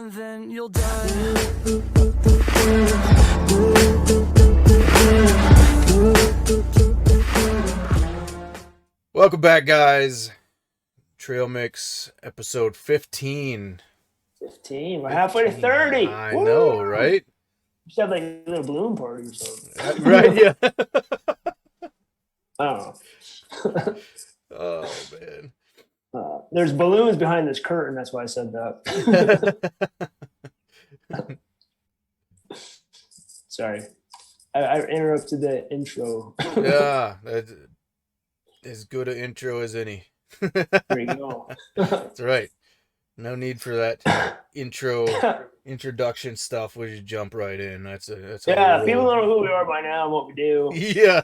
and then you'll die. Welcome back, guys. Trail Mix episode 15. 15. We're halfway to 30. I know, right? We should have like a little balloon party or something. Right, yeah. I don't know. Oh, man. There's balloons behind this curtain. That's why I said that. Sorry. I interrupted the intro. Yeah, that's as good an intro as any. There you go. That's right. No need for that introduction stuff. We just jump right in. That's yeah, people know who we are by now and what we do. Yeah.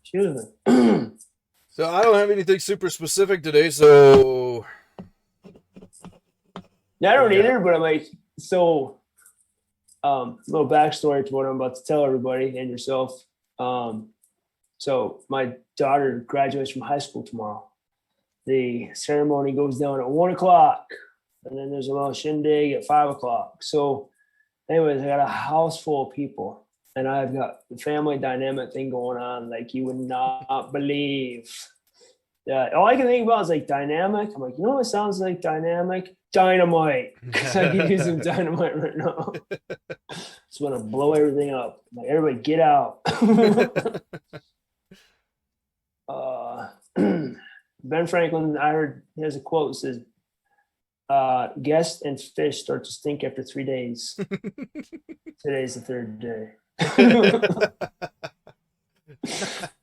Excuse me. So I don't have anything super specific today, so Yeah, I don't either, but I'm like, so little backstory to what I'm about to tell everybody and yourself. So my daughter graduates from high school tomorrow. The ceremony goes down at 1:00, and then there's a little shindig at 5:00. So anyways, I got a house full of people, and I've got the family dynamic thing going on like you would not believe. All I can think about is like dynamic. I'm like, you know what sounds like dynamic? Dynamite. Because I could use some dynamite right now. Just want to blow everything up. I'm like, everybody get out. Ben Franklin, I heard, he has a quote that says, guests and fish start to stink after 3 days. Today's the third day.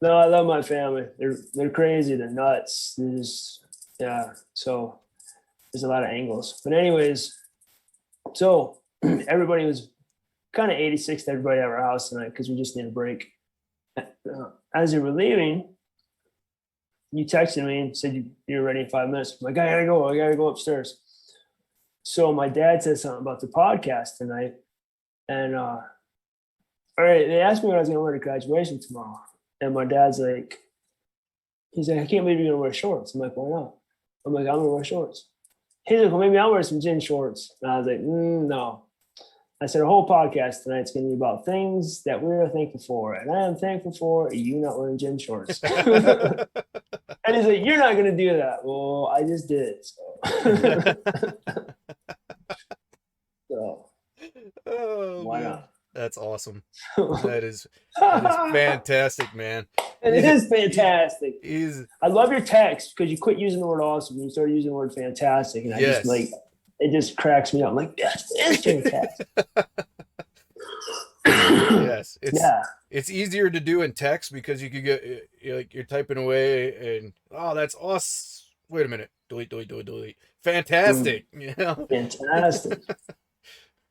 No, I love my family. They're crazy. They're nuts. So there's a lot of angles. But anyways, so everybody was kind of 86 to everybody at our house tonight because we just need a break. As you were leaving, you texted me and said you're ready in 5 minutes. I'm like, I gotta go upstairs. So my dad said something about the podcast tonight. And all right, they asked me what I was gonna wear to graduation tomorrow. And my dad's like, he's like, I can't believe you're gonna wear shorts. I'm like, why not? I'm like, I'm gonna wear shorts. He's like, well, maybe I'll wear some gym shorts. And I was like, no. I said, our whole podcast tonight's going to be about things that we're thankful for. And I am thankful for you not wearing gym shorts. And he's like, you're not going to do that. Well, I just did. So oh, why man. not? That's awesome. That is fantastic, man. It is fantastic. I love your text because you quit using the word awesome and you started using the word fantastic. And I just like, it just cracks me up. I'm like, yes, it's fantastic. Yes. It's easier to do in text because you could get, you're typing away and, oh, that's awesome. Wait a minute. Delete. Fantastic. You know? Fantastic.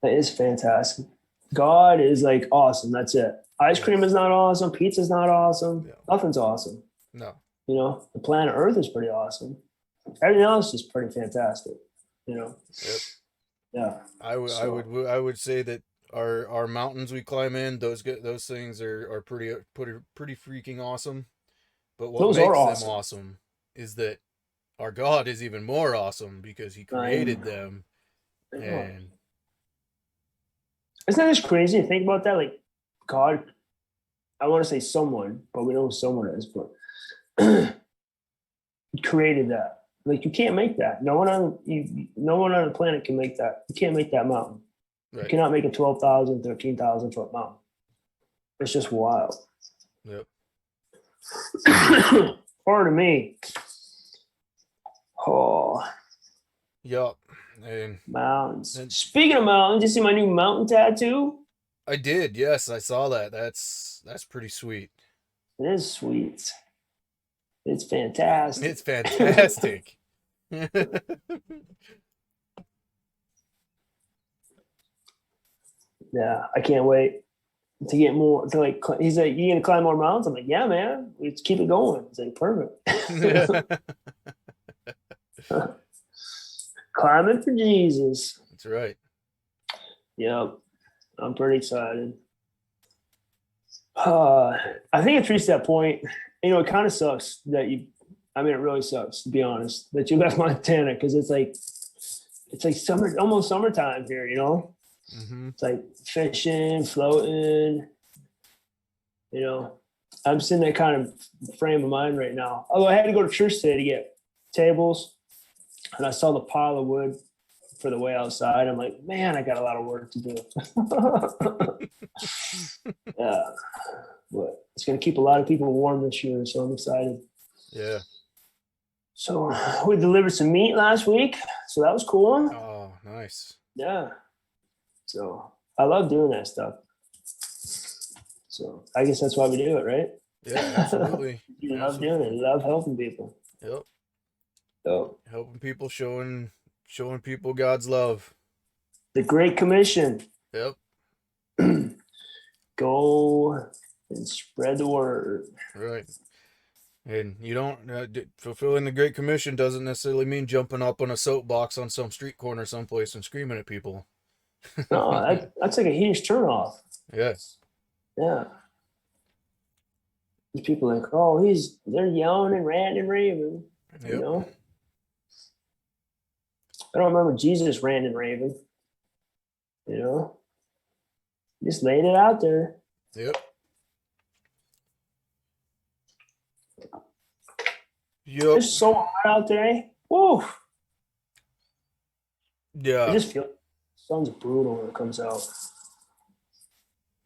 That is fantastic. God is like awesome. That's it. Ice cream is not awesome. Pizza's not awesome. No. Nothing's awesome. No. You know, the planet Earth is pretty awesome. Everything else is pretty fantastic. You know. Yep. Yeah. I would say that our mountains we climb in, those things are pretty freaking awesome. But what makes them awesome is that our God is even more awesome because he created them. And isn't that just crazy to think about that? Like God, I want to say someone, but we know who someone is, but he created that. Like you can't make that. No one on the planet can make that. You can't make that mountain. Right. You cannot make a 12,000, 13,000 foot mountain. It's just wild. Yep. Pardon me. Oh. Yup. And mountains. Speaking of mountains, you see my new mountain tattoo? I did. Yes, I saw that. That's pretty sweet. It is sweet. It's fantastic. It's fantastic. Yeah, I can't wait to get more. To like, he's like, you gonna climb more mountains? I'm like, yeah, man. Let's keep it going. It's like perfect. Climbing for Jesus. That's right. Yep, I'm pretty excited. I think it's reached that point. You know, it kind of sucks that I mean, it really sucks, to be honest, that you left Montana, because it's like summer, almost summertime here, you know? Mm-hmm. It's like fishing, floating, you know. I'm just in that kind of frame of mind right now. Although I had to go to church today to get tables, and I saw the pile of wood for the way outside. I'm like, man, I got a lot of work to do. Yeah, but it's going to keep a lot of people warm this year, so I'm excited. Yeah. So we delivered some meat last week, so that was cool. Oh, nice. Yeah. So I love doing that stuff. So I guess that's why we do it, right? Yeah, absolutely. You love Absolutely. doing it. You love helping people. Yep. So Helping people, showing people God's love. the Great Commission. Yep. Go and spread the word. Right. And you don't fulfilling the Great Commission doesn't necessarily mean jumping up on a soapbox on some street corner someplace and screaming at people. No, that's like a huge turnoff. Yes. Yeah. These people are like, oh, they're yelling and ranting and raving. Yep. You know? I don't remember Jesus ranting and raving. You know? Just laid it out there. Yep. Yep. It's so hot out there. Eh? Woo. Yeah. I just feel the sun's brutal when it comes out.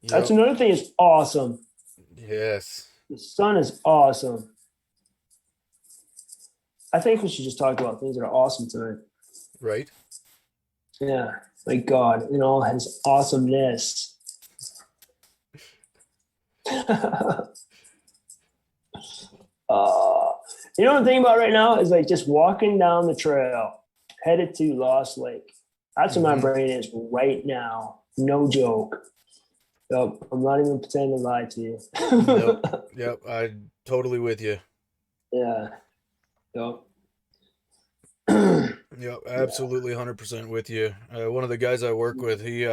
Yep. That's another thing that's awesome. Yes. The sun is awesome. I think we should just talk about things that are awesome tonight. Right. Yeah. Like God in all his awesomeness. You know what I'm thinking about right now is like just walking down the trail headed to Lost Lake. That's where my brain is right now. No joke. Yep, I'm not even pretending to lie to you. Yep. Yep. I'm totally with you. Yeah. Yep. Yep. Absolutely 100% with you. One of the guys I work with, he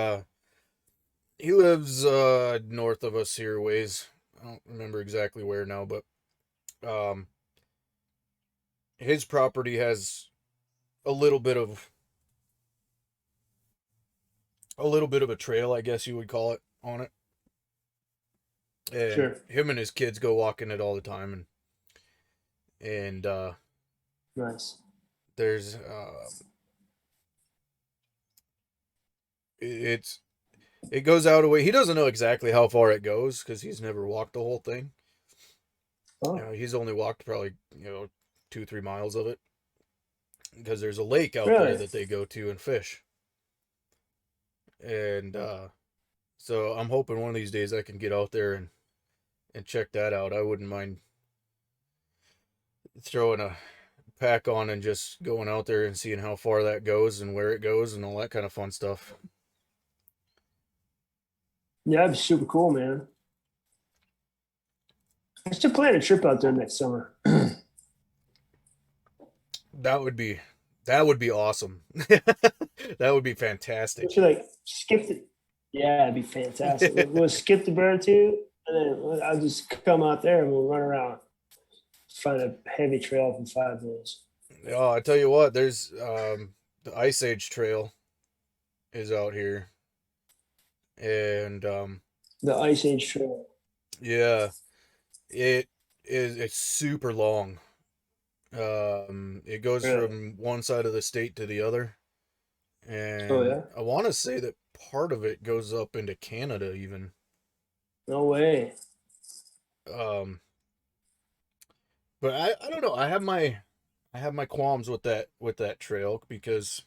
lives north of us here ways. I don't remember exactly where now, but his property has a little bit of a trail, I guess you would call it, on it. And Sure. him and his kids go walking it all the time, and Nice. there's it goes out a way. He doesn't know exactly how far it goes because he's never walked the whole thing. Oh. He's only walked probably 2-3 miles of it because there's a lake out Really? there that they go to and fish. And so I'm hoping one of these days I can get out there and check that out. I wouldn't mind throwing a pack on and just going out there and seeing how far that goes and where it goes and all that kind of fun stuff. Yeah, that'd be super cool, man. I should plan a trip out there next summer. That would be awesome. That would be fantastic. We should like skip the. Yeah, it'd be fantastic. We'll skip the bear too, and then I'll just come out there and we'll run around, find a heavy trail for 5 days. Oh, I tell you what, there's the Ice Age Trail is out here, and The Ice Age Trail. yeah, it's super long. It goes Really? from one side of the state to the other, and Oh yeah? I want to say that part of it goes up into Canada even. No way. But I don't know. I have my qualms with that trail because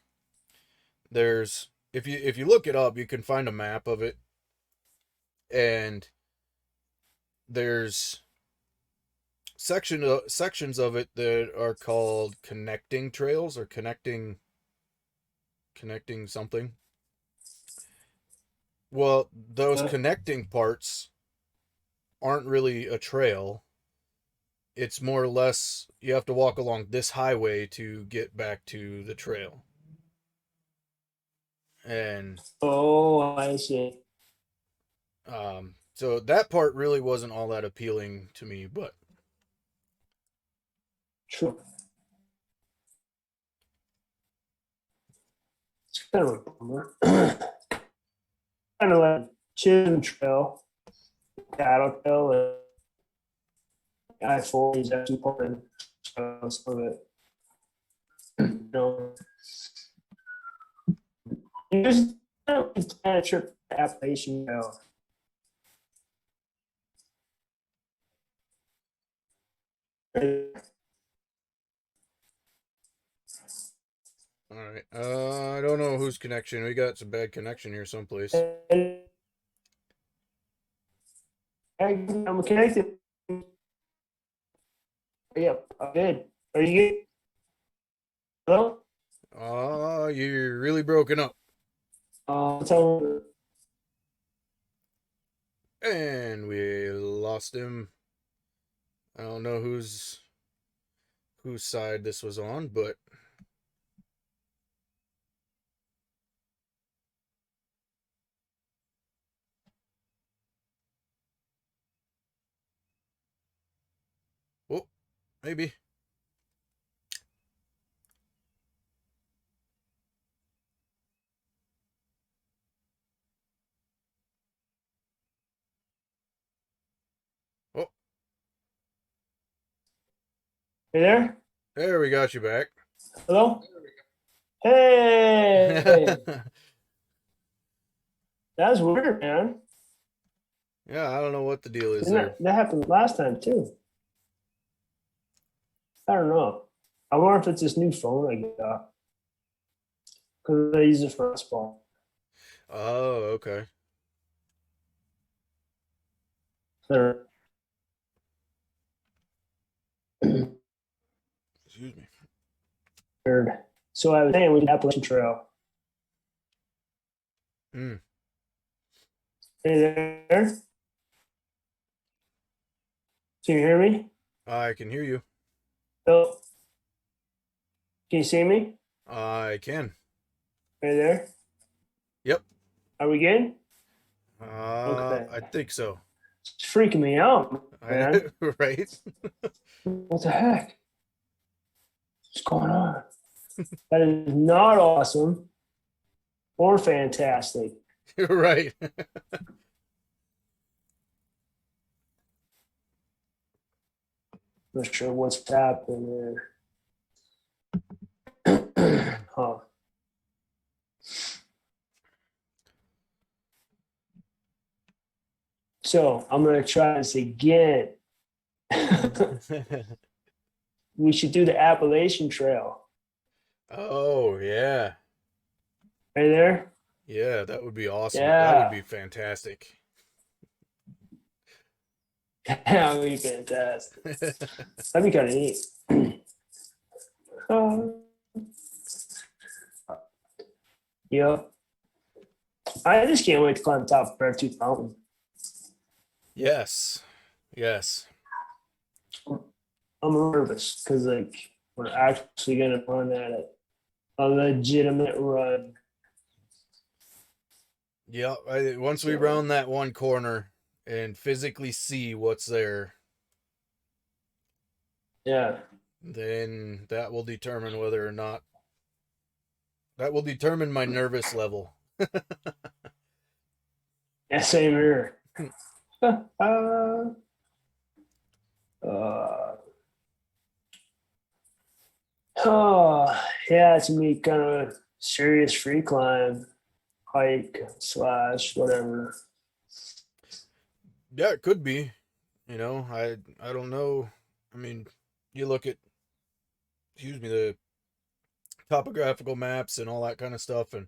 there's if you look it up, you can find a map of it, and there's sections of it that are called connecting trails or connecting something. Well, those connecting parts aren't really a trail. It's more or less you have to walk along this highway to get back to the trail. And Oh, I see. so that part really wasn't all that appealing to me, but True. It's kind of a bummer. Kind of like Chisholm Trail, Cattle Trail, and I-40 is actually part of some of it. You know, you just kind of trip to Appalachian Trail. All right. I don't know whose connection. We got some bad connection here someplace. I'm connected. Yep, I'm good. Are you good? Hello? You're really broken up. Tell me. And we lost him. I don't know whose side this was on, but oh, maybe. Oh, You there? there we got you back. Hello? Hey! That's weird, man. Yeah, I don't know what the deal is Didn't there. that happened last time too. I don't know. I wonder if it's this new phone I got. Because I use it for fastball. Oh, okay. Excuse Excuse me. Weird. So I was saying we did Appalachian Trail. Mm. Are you there? Can you hear me? I can hear you. Hello? Can you see me? I can. Are you there? Yep. Are we good? Okay. I think so. It's freaking me out, man. Right? What the heck? What's going on? That is not awesome or fantastic. Right. Not sure what's happening there. Huh. So I'm going to try this again. We should do the Appalachian Trail. Oh, yeah. Are you there? Yeah, that would be awesome. That would Yeah. be fantastic. That would be fantastic. That'd be kind of neat. Yeah. I just can't wait to climb the top of Beartooth Mountain. Yes. Yes. I'm nervous because like we're actually gonna run at it. A legitimate run. Yeah. Once we round that one corner and physically see what's there, Yeah. then that will determine whether or not that will determine my nervous level. Yeah, same here. Oh, yeah, it's gonna be kind of a serious free climb, hike slash whatever. Yeah, it could be. You know, I don't know. I mean, you look at the topographical maps and all that kind of stuff, and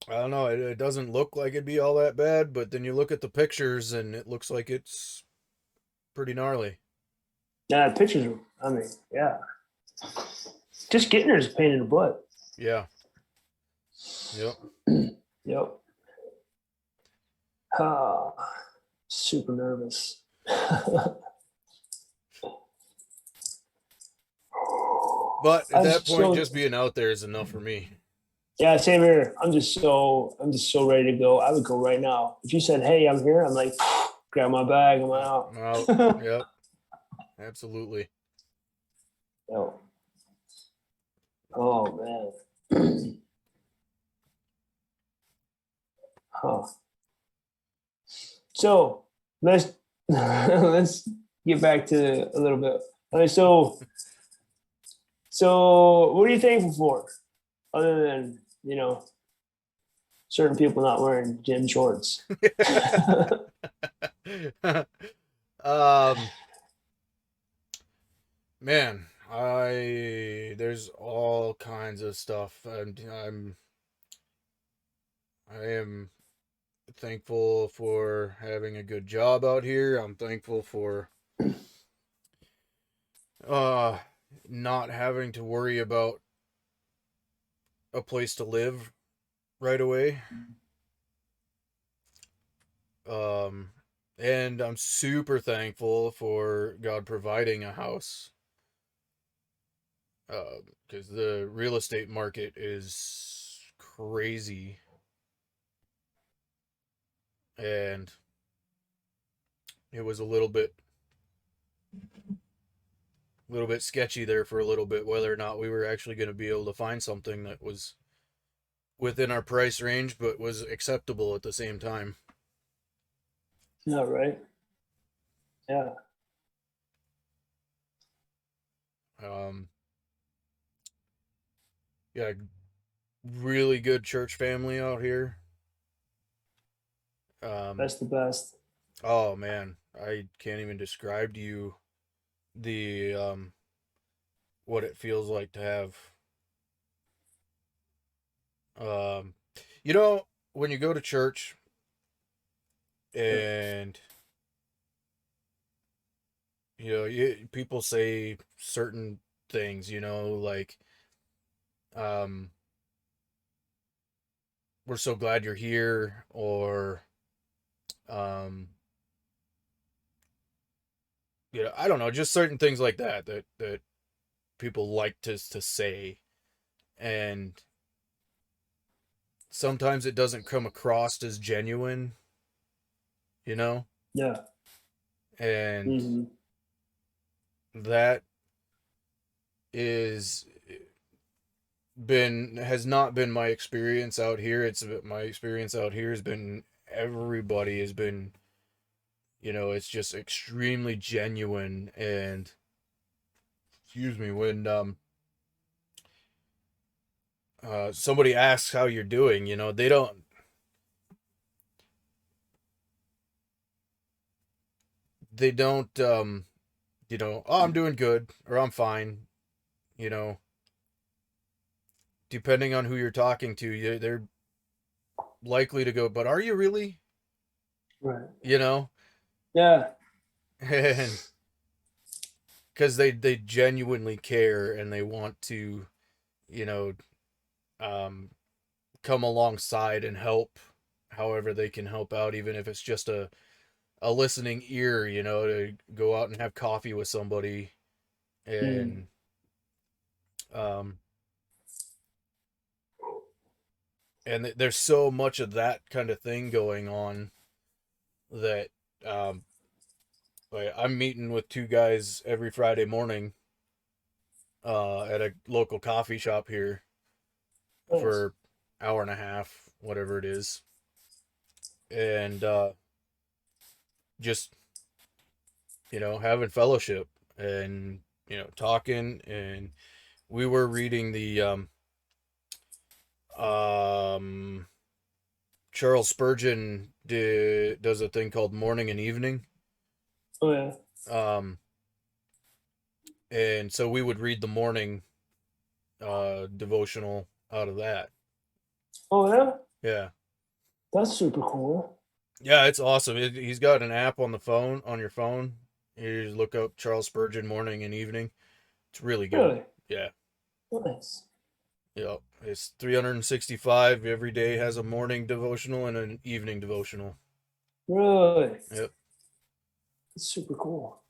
I don't know, it doesn't look like it'd be all that bad, but then you look at the pictures and it looks like it's pretty gnarly. Yeah, pictures. I mean, yeah. Just getting there is a pain in the butt. Yeah. Yep. Yep. Super nervous. But at that point, just being out there is enough for me. Yeah, same here. I'm just so ready to go. I would go right now. If you said, "Hey, I'm here," I'm like, grab my bag, I'm out. I'm out. Yep. Absolutely. Oh, oh man. Huh. So let's let's get back to a little bit. All right, so what are you thankful for, other than certain people not wearing gym shorts? um, Man, there's all kinds of stuff, and I am thankful for having a good job out here. I'm thankful for uh not having to worry about a place to live right away. Um, and I'm super thankful for God providing a house. Because the real estate market is crazy, and it was a little bit sketchy there for a little bit whether or not we were actually going to be able to find something that was within our price range but was acceptable at the same time. Yeah, right. Yeah, Um, yeah, really good church family out here. Um, that's the best. oh man, I can't even describe to you the what it feels like to have. Um, you know, when you go to church and people say certain things, like um we're so glad you're here, or um I don't know, just certain things like that people like to say, and sometimes it doesn't come across as genuine, you know Yeah. and Hmm. that is been has not been my experience out here. My experience out here has been, everybody has been, it's just extremely genuine. And excuse me, when somebody asks how you're doing, they don't oh, I'm doing good, or I'm fine, you know depending on who you're talking to, they're likely to go, but are you really? Right. you know Yeah. and because they genuinely care, and they want to, you know um come alongside and help however they can help out, even if it's just a listening ear, to go out and have coffee with somebody. Mm. And um there's so much of that kind of thing going on that um like, I'm meeting with two guys every Friday morning at a local coffee shop here Nice. for hour and a half, whatever it is, and just having fellowship, and talking. And we were reading the um Charles Spurgeon does a thing called morning and evening. Oh yeah. um and so we would read the morning devotional out of that. Oh yeah. Yeah, That's super cool. yeah, it's awesome. He's got an app on your phone. You just look up Charles Spurgeon morning and evening. It's really good. Really Yeah. nice. Yeah, it's 365. Every day has a morning devotional and an evening devotional. Really, Yep. that's super cool.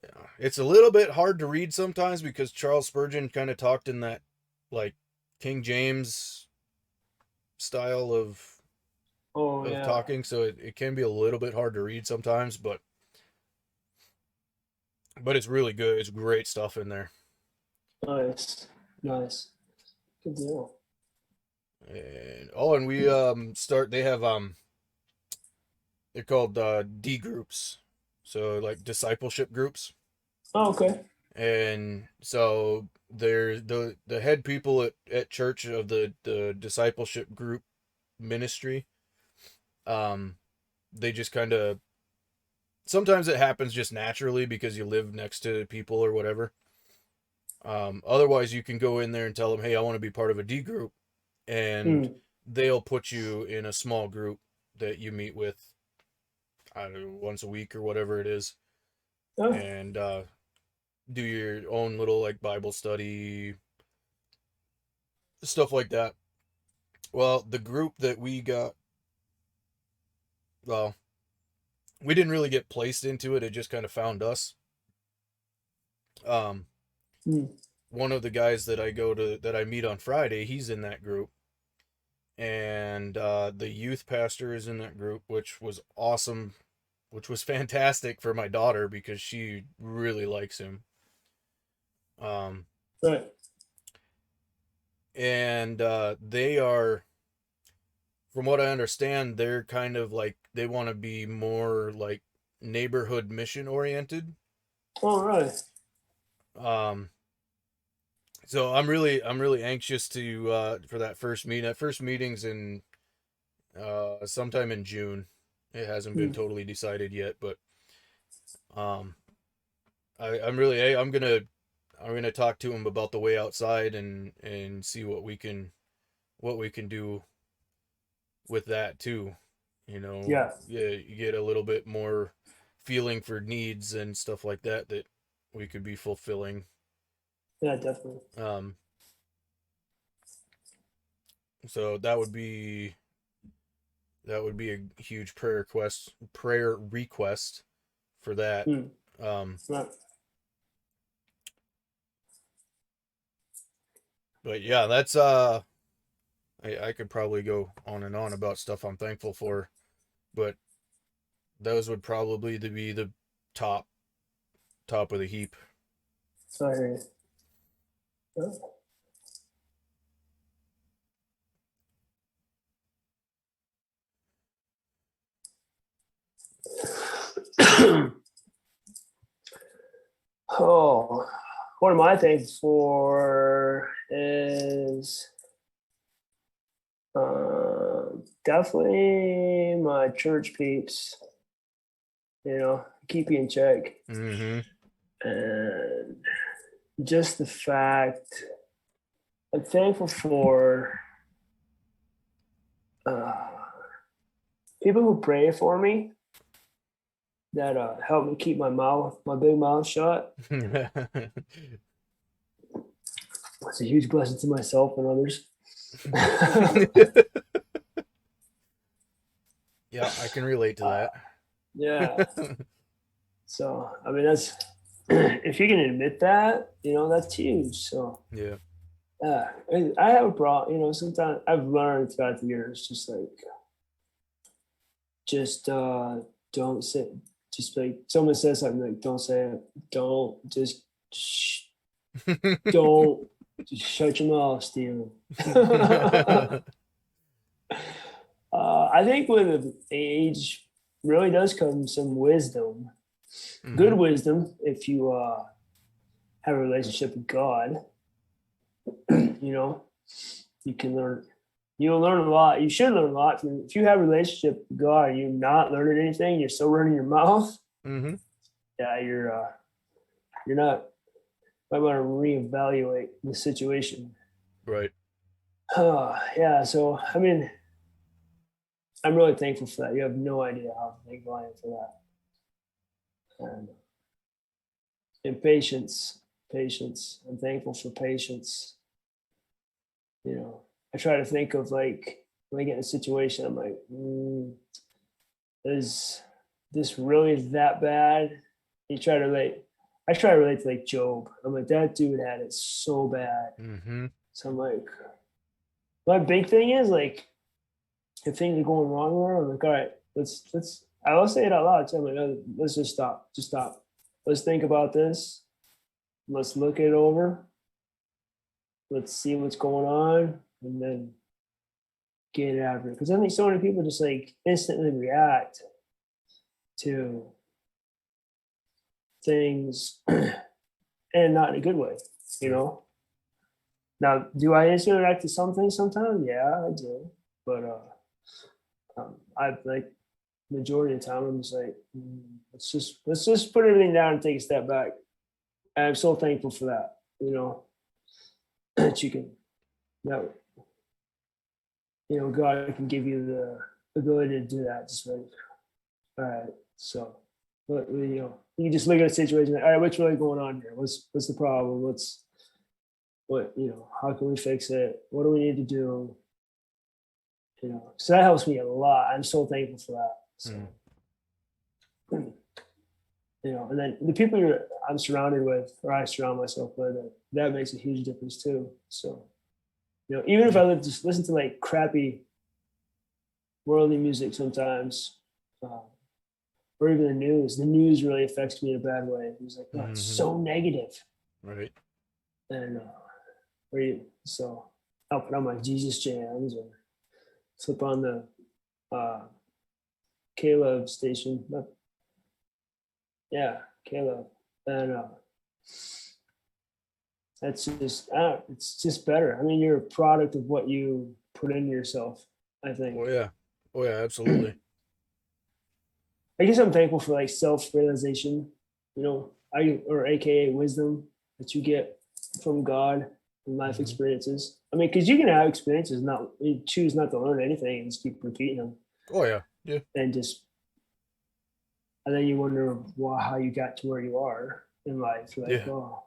Yeah. It's a little bit hard to read sometimes because Charles Spurgeon kind of talked in that, like, King James style Oh of yeah. talking, so it can be a little bit hard to read sometimes, but it's really good. It's great stuff in there. Nice. Nice. Good deal. And we they have they're called D groups. So like discipleship groups. Oh, okay. And so they're the head people at church of the discipleship group ministry. Um they just kind of sometimes it happens just naturally because you live next to people or whatever. Otherwise, you can go in there and tell them, "Hey, I want to be part of a D group," and Mm. they'll put you in a small group that you meet with, I don't know, once a week or whatever it is, Oh, and do your own little like Bible study stuff like that. Well, the group that we got, well, we didn't really get placed into it; it just kind of found us. Um, mm. One of the guys that I meet on Friday, he's in that group, and the youth pastor is in that group, which was awesome, which was fantastic for my daughter because she really likes him. Um, Right. and they are, from what I understand, they're kind of like they want to be more like neighborhood mission oriented. All right. Um, so I'm really anxious to for that first meeting. That first meeting's in sometime in June. It hasn't been Mm. totally decided yet, but um, I'm really I'm gonna talk to him about the way outside and see what we can do with that too. You know, Yeah. yeah, you get a little bit more feeling for needs and stuff like that that we could be fulfilling. Yeah, definitely. Um, so that would be a huge prayer request for that. Mm. Um, Right. but yeah, that's I could probably go on and on about stuff I'm thankful for, but those would probably be the top top of the heap. So I hear you. Yeah. Oh, what am I thankful for is definitely my church peeps, keep you in check. Mm-hmm. And just the fact I'm thankful for uh, people who pray for me that help me keep my big mouth shut. It's a huge blessing to myself and others. Yeah, I can relate to uh, that. yeah. So, I mean, that's, if you can admit that, that's huge. So, Yeah. I have a problem, sometimes I've learned throughout the years, just don't say, just like someone says something like, don't say it, don't just, shh, don't just shut your mouth, Steven. I think with age really does come some wisdom, good Mm-hmm. wisdom, if you have a relationship with God. you know, you can learn. You'll learn a lot. You should learn a lot. If you have a relationship with God, and you're not learning anything. You're still running your mouth. Mm-hmm. Yeah, you're not. I want to reevaluate the situation. Right. Yeah. So I mean, I'm really thankful for that. You have no idea how thankful I am for that. And patience, patience. I'm thankful for patience. I try to think of like when I get in a situation, I'm like, is this really that bad? You try to relate. I try to relate to like Job. I'm like, that dude had it so bad. Mm-hmm. So I'm like, my big thing is like, if things are going wrong with her, I'm like, all right, let's. I will say it out loud. So I'm like, let's just stop. Just stop. Let's think about this. Let's look it over. let's see what's going on and then get after it. Because I think so many people just like instantly react to things and not in a good way, you know. Now, do I instantly react to some things sometimes? Yeah, I do. But I like majority of the time I'm just like, let's just put everything down and take a step back. And I'm so thankful for that, you know, that you can, that, you know, God can give you the ability to do that. Just like, all right, so, but you know, you can just look at a situation. All right, what's really going on here? What's the problem? What, you know, how can we fix it? What do we need to do? You know, so that helps me a lot. I'm so thankful for that. So, you know, and then the people I'm surrounded with, or I surround myself with, that makes a huge difference too. So, you know, even if I just listen to like crappy worldly music sometimes, or even the news really affects me in a bad way. It's like, oh, it's so negative. Right. And so I'll put on my Jesus jams or flip on the Caleb station. Yeah, Caleb. And that's just, it's just better. I mean, you're a product of what you put into yourself, I think. Oh yeah, absolutely. I guess I'm thankful for like self-realization, you know, or AKA wisdom that you get from God and life experiences. I mean, because you can have experiences, you choose not to learn anything and just keep repeating them. Oh yeah. And then you wonder how you got to where you are in life. Like, oh,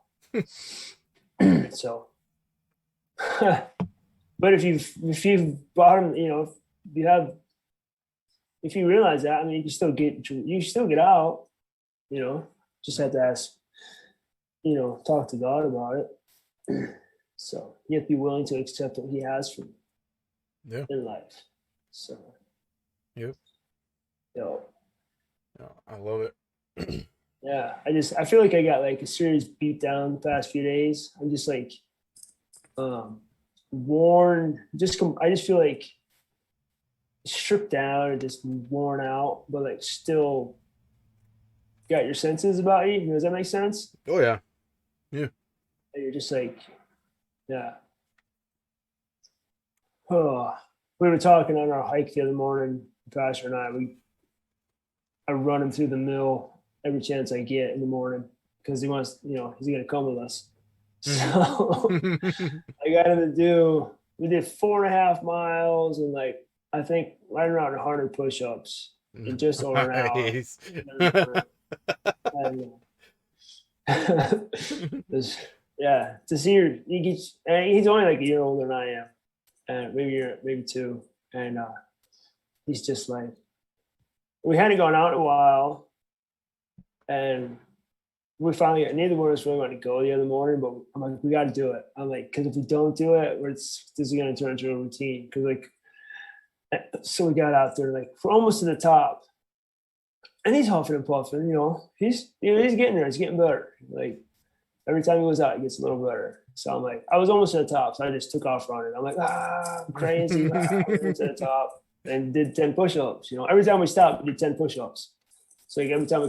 so. But if you've bottom, you know, if you realize that, I mean, you still get out, you know, just have to ask, you know, talk to God about it. So you have to be willing to accept what he has for you in life. So, yep. Yo. I love it. Yeah, I feel like I got like a serious beat down the past few days. I'm just like worn. I just feel like stripped down and just worn out, but like still got your senses about you. Does that make sense? Oh yeah. Yeah. And you're just like, yeah. Oh, we were talking on our hike the other morning, Pastor and I run him through the mill every chance I get in the morning because he wants, you know, he's gonna come with us. So I got him to we did 4.5 miles and like I think right around 100 push-ups in just over an hour. Yeah, to see he's only like a year older than I am, and maybe 2, and he's just like, we hadn't gone out in a while, and we finally neither one of us really wanted to go the other morning, but I'm like, we got to do it. I'm like, because if we don't do it, this is going to turn into a routine. Because like, so we got out there, like we're almost to the top, and he's huffing and puffing. You know, he's getting there. He's getting better. Like every time he goes out, it gets a little better. So I'm like, I was almost at the top, so I just took off running. I'm like, I'm crazy. Went to the top and did 10 push-ups. You know, every time we stopped, we did 10 push-ups. So like every time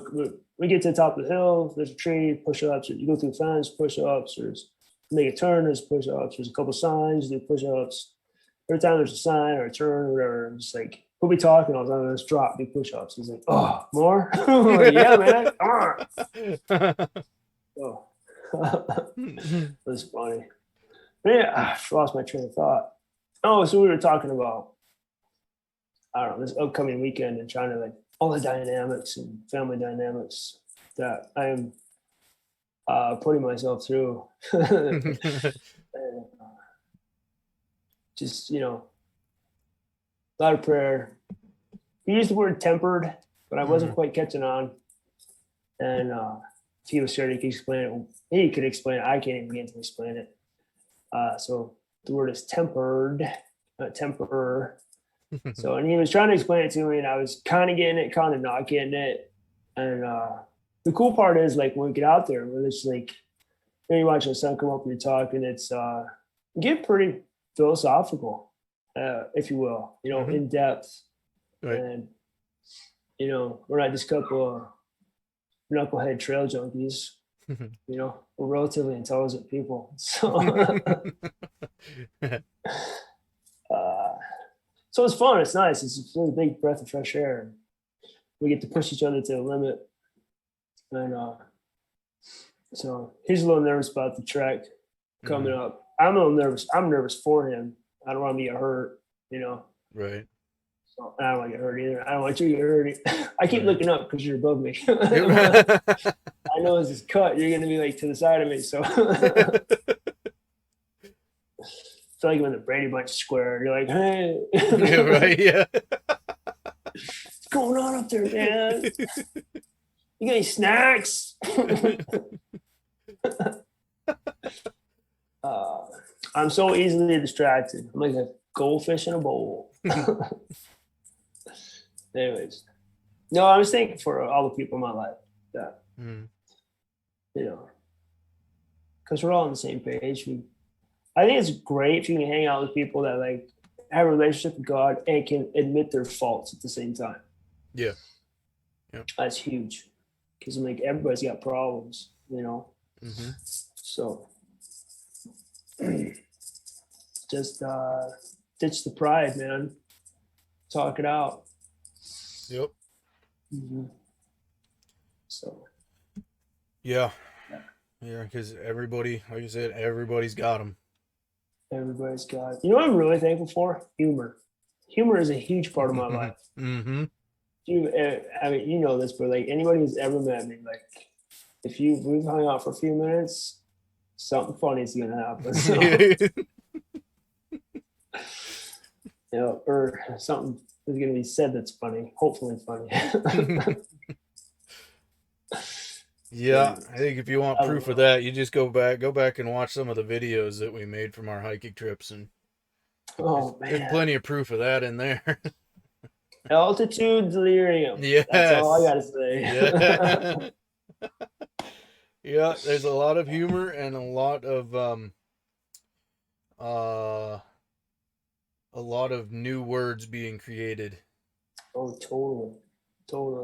we get to the top of the hill, there's a tree, push-ups. You go through the fence, push-ups. There's make a turn, there's push-ups. There's a couple signs, do push-ups. Every time there's a sign or a turn or whatever, I'm just like, we'll be talking all the time. Let's drop, do push-ups. He's like, oh, more? Like, yeah, man. Come on. Oh. That's funny. But yeah, I lost my train of thought. Oh, so we were talking about, I don't know, this upcoming weekend and trying to like all the dynamics and family dynamics that I am putting myself through. And, just, you know, a lot of prayer. He used the word tempered, but I wasn't quite catching on. And if he was sure he could explain it, he could explain it. I can't even begin to explain it. So the word is tempered, not temper. So, and he was trying to explain it to me, and I was kind of getting it, kind of not getting it. And the cool part is, like, when we get out there, when it's like, you watch the sun come up and you're talking, it's get pretty philosophical, if you will, in depth. Right. And, we're not just a couple of knucklehead trail junkies. We're relatively intelligent people. So, so it's fun. It's nice. It's a big breath of fresh air. We get to push each other to the limit. And so he's a little nervous about the trek coming up. I'm a little nervous. I'm nervous for him. I don't want him to get hurt, Right. So I don't want to get hurt either. I don't want you to get hurt. I keep looking up because you're above me. I know as it's cut, you're going to be like to the side of me. So I feel like I'm in the Brady Bunch square. You're like, hey. Yeah, right. Yeah. What's going on up there, man? You got any snacks? I'm so easily distracted. I'm like a goldfish in a bowl. Anyways, no, I was thankful for all the people in my life that, because we're all on the same page. I think it's great if you can hang out with people that like have a relationship with God and can admit their faults at the same time. Yeah. That's huge. Because like everybody's got problems, So just ditch the pride, man. Talk it out. Yep. So. Yeah. Yeah, because everybody, like you said, everybody's got them. Everybody's got it. You know what I'm really thankful for? Humor. Humor is a huge part of my life. Mm-hmm. I mean, you know this, but like anybody who's ever met me, like if we've hung out for a few minutes, something funny is gonna happen. So, or something is gonna be said that's funny. Hopefully funny. Yeah, I think if you want proof of that, you just go back and watch some of the videos that we made from our hiking trips, and there's plenty of proof of that in there. Altitude delirium. Yes. That's all I gotta say. Yeah. Yeah, there's a lot of humor and a lot of new words being created. Oh, totally.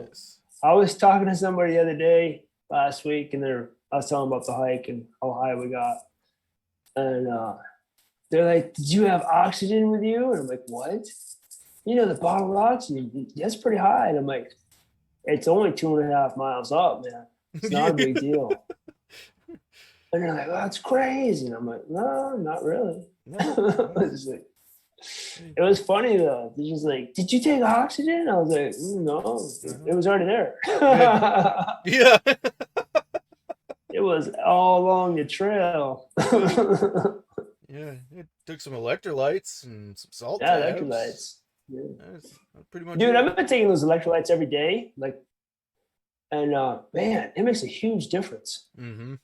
Yes. I was talking to somebody the other day, last week, and I was telling them about the hike and how high we got, and they're like, "Did you have oxygen with you?" And I'm like, "What?" The bottle of oxygen, that's pretty high. And I'm like, it's only 2.5 miles up, man. It's not a big deal. And they're like, well, that's crazy. And I'm like, no, not really. No. It was funny though. They're just like, did you take oxygen? I was like, no, it was already there. Yeah. It was all along the trail. Yeah, it took some electrolytes and some salt. Yeah, electrolytes. Yeah. That's pretty much Dude, I've been taking those electrolytes every day, and man, it makes a huge difference. Mm-hmm.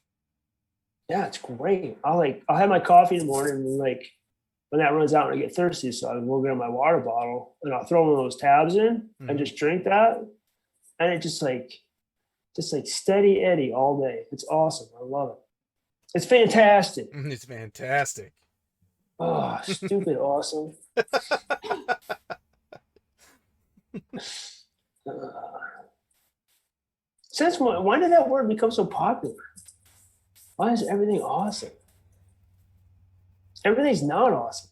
Yeah, it's great. I'll have my coffee in the morning, and when that runs out and I get thirsty, so I'll get my water bottle and I'll throw one of those tabs in and just drink that, and it just steady Eddie all day. It's awesome. I love it. It's fantastic. It's fantastic. Oh, stupid awesome. Since when did that word become so popular? Why is everything awesome? Everything's not awesome.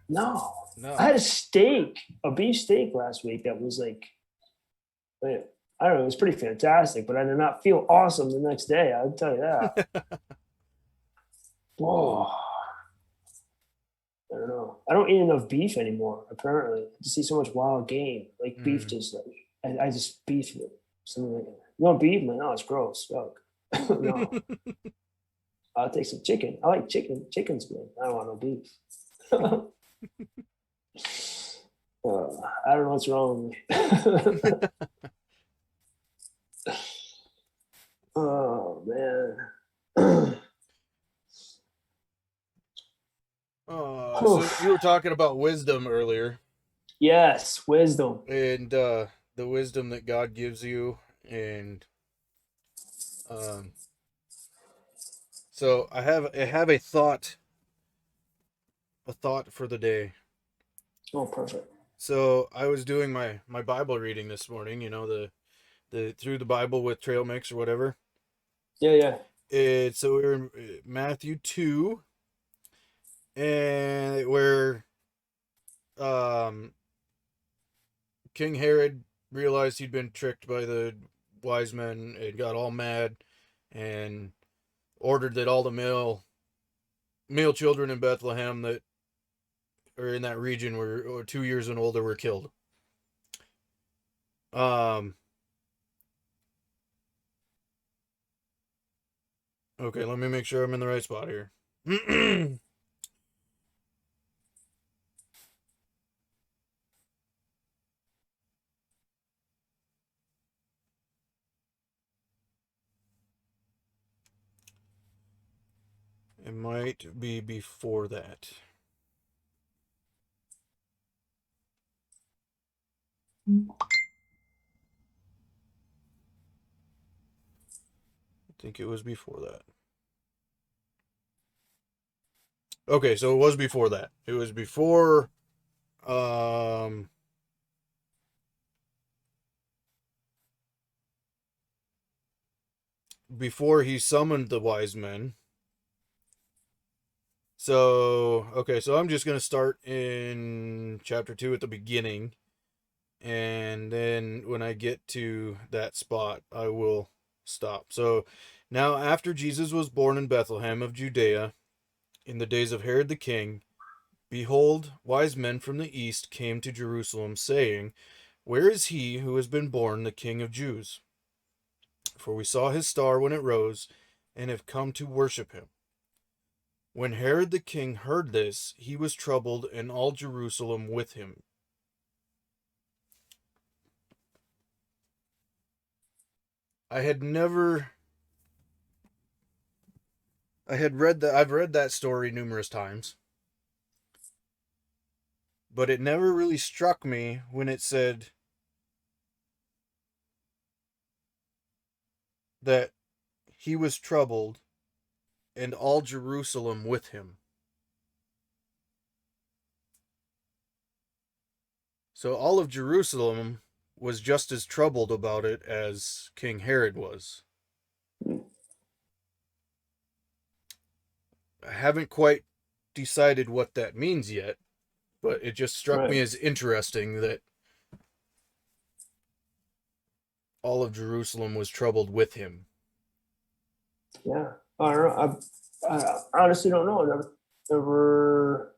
No. I had a beef steak last week that was I don't know, it was pretty fantastic, but I did not feel awesome the next day. I'll tell you that. Whoa. I don't know. I don't eat enough beef anymore, apparently. I just eat so much wild game. Beef just I just beef it. Something like that. You want beef? No, it's gross. Fuck. No. I'll take some chicken. I like chicken. Chicken's good. I don't want no beef. I don't know what's wrong with me. Oh, man. So you were talking about wisdom earlier. Yes, wisdom. And the wisdom that God gives you. And so I have a thought a thought for the day. Oh, perfect. So I was doing my Bible reading this morning. The through the Bible with trail mix or whatever. Yeah. So we were in Matthew 2, and where um King Herod realized he'd been tricked by the wise men and got all mad and ordered that all the male children in Bethlehem that are in that region were 2 years and older were killed. Um okay, let me make sure I'm in the right spot here. It might be before that. I think it was before that. Okay, so it was before that. It was um before he summoned the wise men. So, okay, so I'm just going to start in chapter 2 at the beginning, and then when I get to that spot, I will stop. So, now after Jesus was born in Bethlehem of Judea, in the days of Herod the king, behold, wise men from the east came to Jerusalem, saying, where is he who has been born the King of Jews? For we saw his star when it rose, and have come to worship him. When Herod the king heard this, he was troubled, and all Jerusalem with him. I had never. I had read that. I've read that story numerous times, but it never really struck me when it said that he was troubled, and all Jerusalem with him. So all of Jerusalem was just as troubled about it as King Herod was. I haven't quite decided what that means yet, but it just struck me Right. as interesting that all of Jerusalem was troubled with him. Yeah. I don't know. I honestly don't know. Never.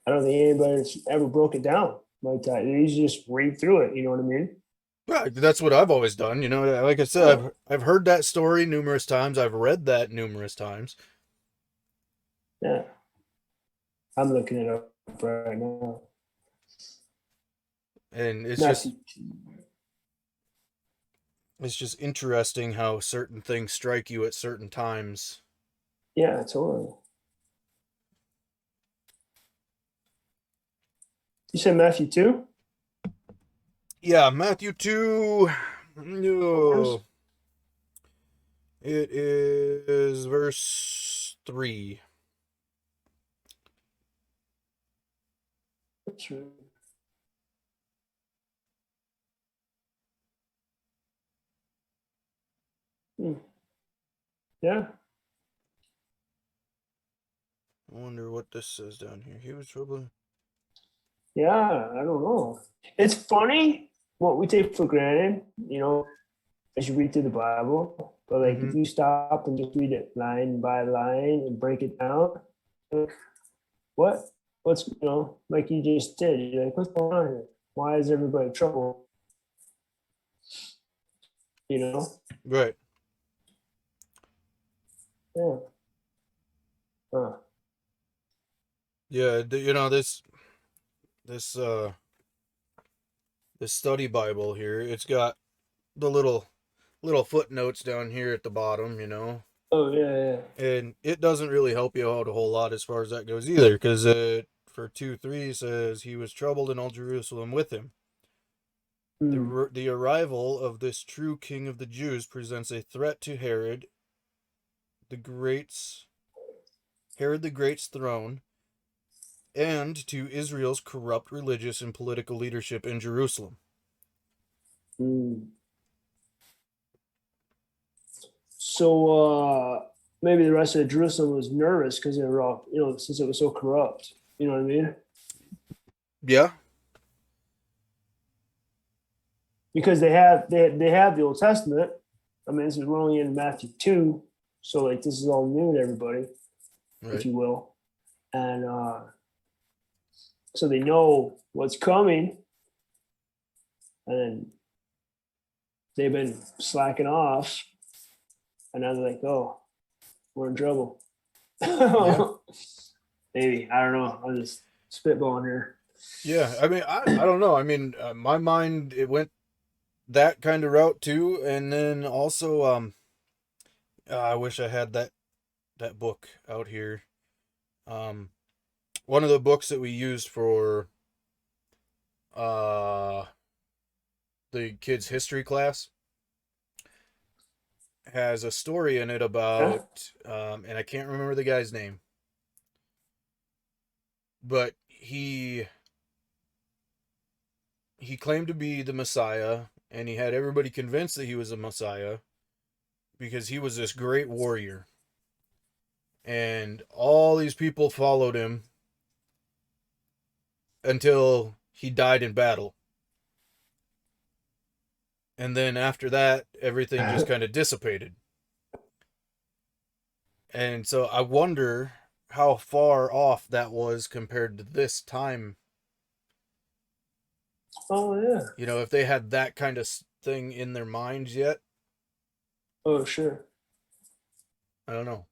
I don't think anybody's ever broke it down like that. You just read through it. You know what I mean? Right, that's what I've always done. Like I said, Oh, I've heard that story numerous times. I've read that numerous times, yeah. I'm looking it up right now. and Matthew. it's just interesting how certain things strike you at certain times. Yeah, totally. You said Matthew 2? Yeah, Matthew 2. No, it is verse 3. That's right. Hmm. Yeah. I wonder what this says down here. He was troubled. Yeah. I don't know. It's funny what we take for granted, as you read through the Bible. But like Mm-hmm. if you stop and just read it line by line and break it down, like, what? What's like you just did? You're like, what's going on here? Why is everybody in trouble? You know? Right. Yeah. Huh. Yeah. This this study Bible here. It's got the little footnotes down here at the bottom. Oh yeah, And it doesn't really help you out a whole lot as far as that goes either, because for 2:3 says he was troubled in all Jerusalem with him. yeah. Hmm. The arrival of this true king of the Jews presents a threat to the Great's throne, and to Israel's corrupt religious and political leadership in Jerusalem. Mm. So maybe the rest of Jerusalem was nervous because they were all, since it was so corrupt. You know what I mean? Yeah. Because they have the Old Testament. I mean, this is we're only in Matthew 2, so like this is all new to everybody, Right. if you will, and so they know what's coming, and they've been slacking off, and now they're like, "Oh, we're in trouble." Yeah. Maybe, I don't know. I'm just spitballing here. Yeah. I mean, I don't know. I mean, my mind, it went that kind of route too. And then also, I wish I had that book out here. Um, One of the books that we used for uh the kids' history class has a story in it Yeah. about and I can't remember the guy's name, but he claimed to be the Messiah, and he had everybody convinced that he was a Messiah because he was this great warrior. And all these people followed him until he died in battle. And then after that, everything just kind of dissipated. And so I wonder how far off that was compared to this time. Oh yeah. You know, if they had that kind of thing in their minds yet, Oh sure. I don't know.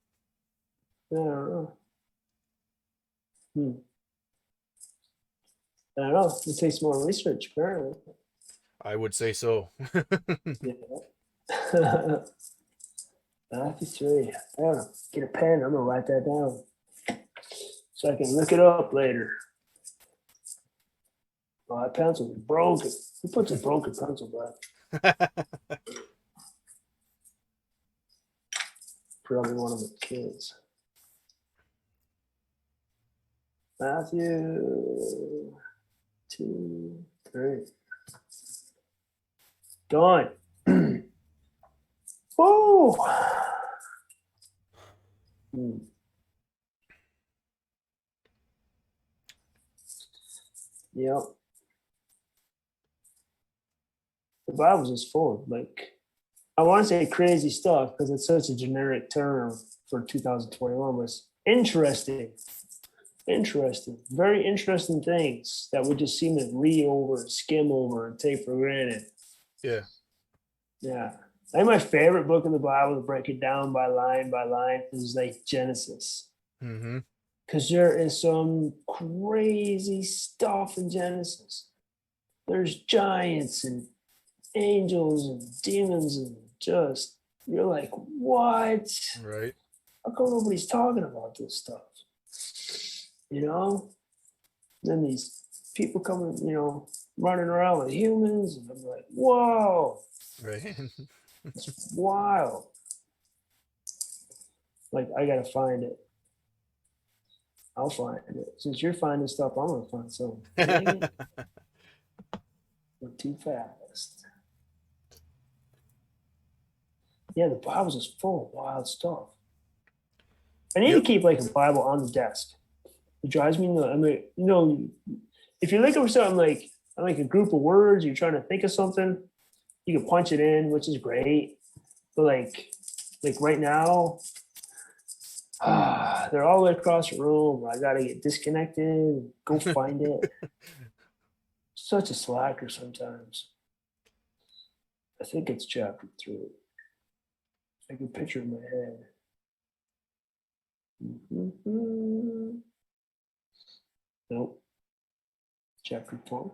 Yeah, I don't know. Hmm. I don't know. It takes more research, apparently. I would say so. Yeah. 93. Yeah. Get a pen. I'm gonna write that down so I can look it up later. Oh, that pencil is broken. Who puts a broken pencil back? Probably one of the kids. Matthew 2, 3. Done. Whoa. Hmm. Yep. The Bible's just full of like, I want to say crazy stuff because it's such a generic term for 2021, but it's interesting, very interesting things that we just seem to read over, skim over, and take for granted. Yeah. Yeah. I think my favorite book in the Bible to break it down by line is like Genesis. Mm-hmm. Because there is some crazy stuff in Genesis. There's giants and angels and demons and just, you're like, what? Right. How come nobody's talking about this stuff? You know? Then these people coming, running around with humans, and I'm like, whoa, Right. it's wild. Like, I gotta find it. I'll find it. Since you're finding stuff, I'm gonna find something. Dang it. We're too fast. Yeah, the Bible's just full of wild stuff. I need to keep like a Bible on the desk. It drives me nuts. I mean, if you're looking for something like a group of words, you're trying to think of something, you can punch it in, which is great. But like right now, they're all the way across the room. I gotta get disconnected, go find it. Such a slacker sometimes. I think it's chapter 3. I can picture in my head. Mm-hmm. Nope. Chapter 4.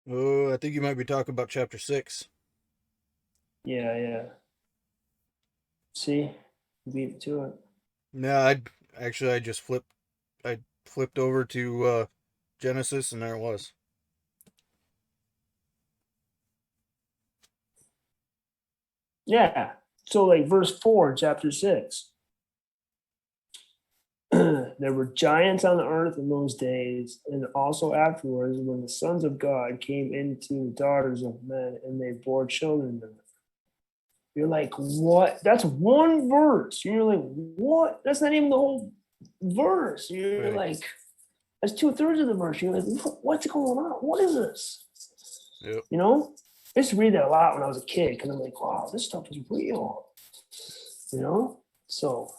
Oh, I think you might be talking about chapter 6. Yeah. See, beat it to it. No, I just flipped over to Genesis, and there it was. Yeah. So like verse 4, chapter 6. There were giants on the earth in those days, and also afterwards, when the sons of God came into the daughters of men, and they bore children to them. You're like, what? That's one verse. You're like, what? That's not even the whole verse. You're Right. like, that's 2/3 of the verse. You're like, what's going on? What is this? Yep. You know, I used to read that a lot when I was a kid because I'm like, wow, this stuff is real. You know, so.